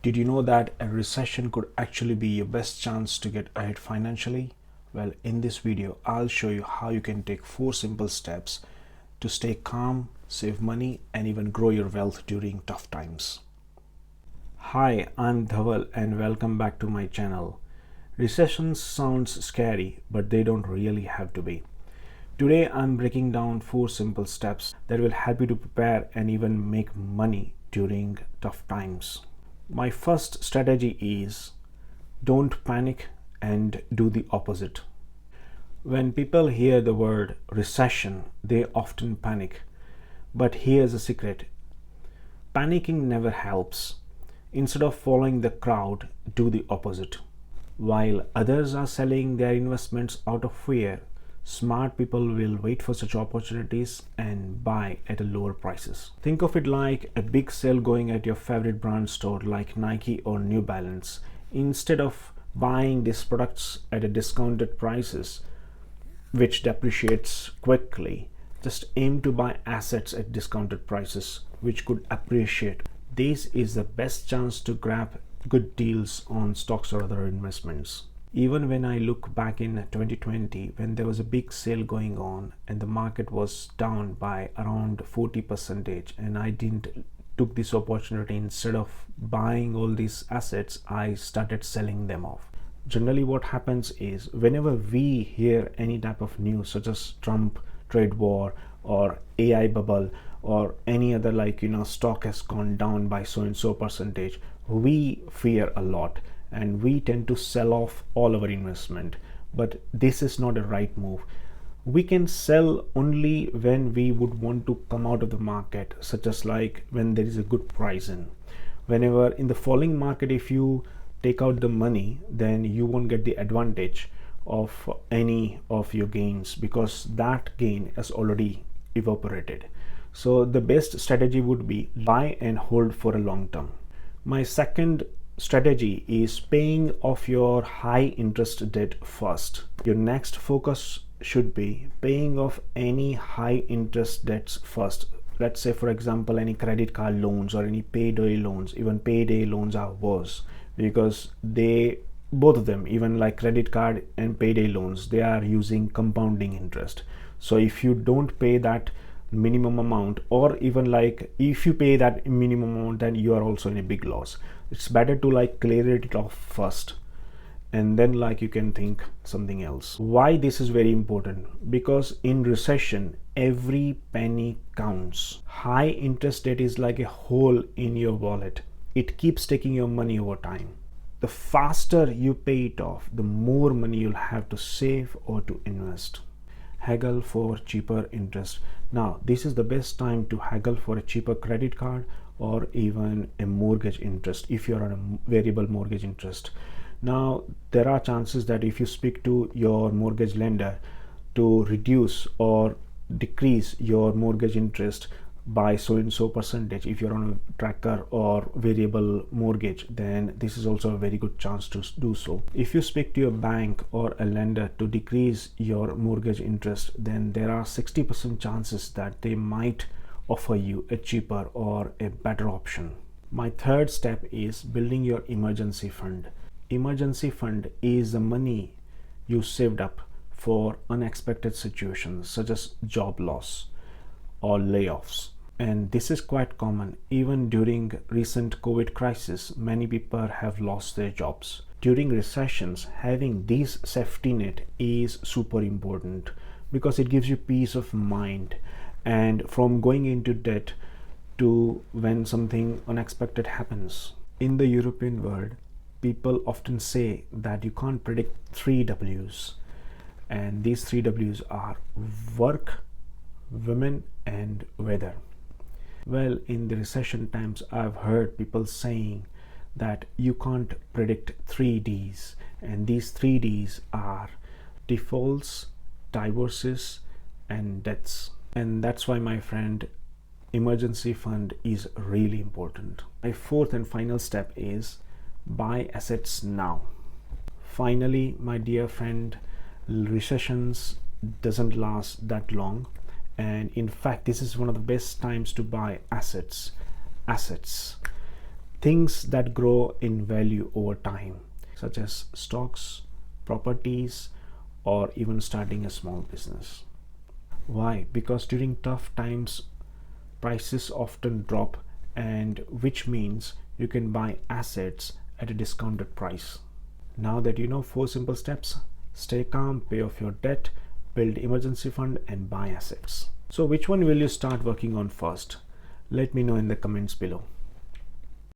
Did you know that a recession could actually be your best chance to get ahead financially? Well, in this video, I'll show you how you can take 4 simple steps to stay calm, save money, and even grow your wealth during tough times. Hi, I'm Dhaval and welcome back to my channel. Recessions sounds scary, but they don't really have to be. Today, I'm breaking down 4 simple steps that will help you to prepare and even make money during tough times. My first strategy is don't panic and do the opposite. When people hear the word recession, they often panic. But here's a secret. Panicking never helps. Instead of following the crowd, do the opposite. While others are selling their investments out of fear, smart people will wait for such opportunities and buy at a lower prices. Think of it like a big sale going at your favorite brand store like Nike or New Balance. Instead of buying these products at a discounted prices, which depreciates quickly, just aim to buy assets at discounted prices, which could appreciate. This is the best chance to grab good deals on stocks or other investments. Even when I look back in 2020, when there was a big sale going on and the market was down by around 40%, and I didn't took this opportunity. Instead of buying all these assets, I started selling them off. Generally what happens is whenever we hear any type of news such as Trump trade war or AI bubble or any other stock has gone down by so and so percentage, we fear a lot and we tend to sell off all our investment. But this is not a right move. We can sell only when we would want to come out of the market, such as like when there is a good price in. Whenever in the falling market, if you take out the money, then you won't get the advantage of any of your gains because that gain has already evaporated. So the best strategy would be buy and hold for a long term. My second strategy is paying off your high interest debt first. Your next focus should be paying off any high interest debts first. Let's say, for example, any credit card loans or any payday loans. Even payday loans are worse because both of them, even like credit card and payday loans, they are using compounding interest. So if you don't pay that minimum amount, or even like if you pay that minimum amount, then you are also in a big loss. It's better to clear it off first and then you can think something else. Why this is very important? Because in recession, every penny counts. High interest debt is like a hole in your wallet. It keeps taking your money over time. The faster you pay it off, the more money you'll have to save or to invest. Haggle for cheaper interest. Now, this is the best time to haggle for a cheaper credit card or even a mortgage interest if you're on a variable mortgage interest. Now, there are chances that if you speak to your mortgage lender to reduce or decrease your mortgage interest by so and so percentage, if you're on a tracker or variable mortgage, then this is also a very good chance to do so. If you speak to your bank or a lender to decrease your mortgage interest, then there are 60% chances that they might offer you a cheaper or a better option. My third step is building your emergency fund. Emergency fund is the money you saved up for unexpected situations such as job loss or layoffs. And this is quite common. Even during recent COVID crisis, many people have lost their jobs. During recessions, having this safety net is super important because it gives you peace of mind. And from going into debt to when something unexpected happens. In the European world, people often say that you can't predict 3 W's. And these 3 W's are work, women, and weather. Well, in the recession times, I've heard people saying that you can't predict 3 D's, and these 3 D's are defaults, divorces, and deaths. And that's why, my friend, emergency fund is really important. My fourth and final step is buy assets now. Finally, my dear friend, recessions doesn't last that long. And in fact, this is one of the best times to buy assets. things that grow in value over time, such as stocks, properties, or even starting a small business. Why? Because during tough times, prices often drop, and which means you can buy assets at a discounted price. Now that you know 4 simple steps, stay calm, pay off your debt, build emergency fund, and buy assets. So which one will you start working on first? Let me know in the comments below.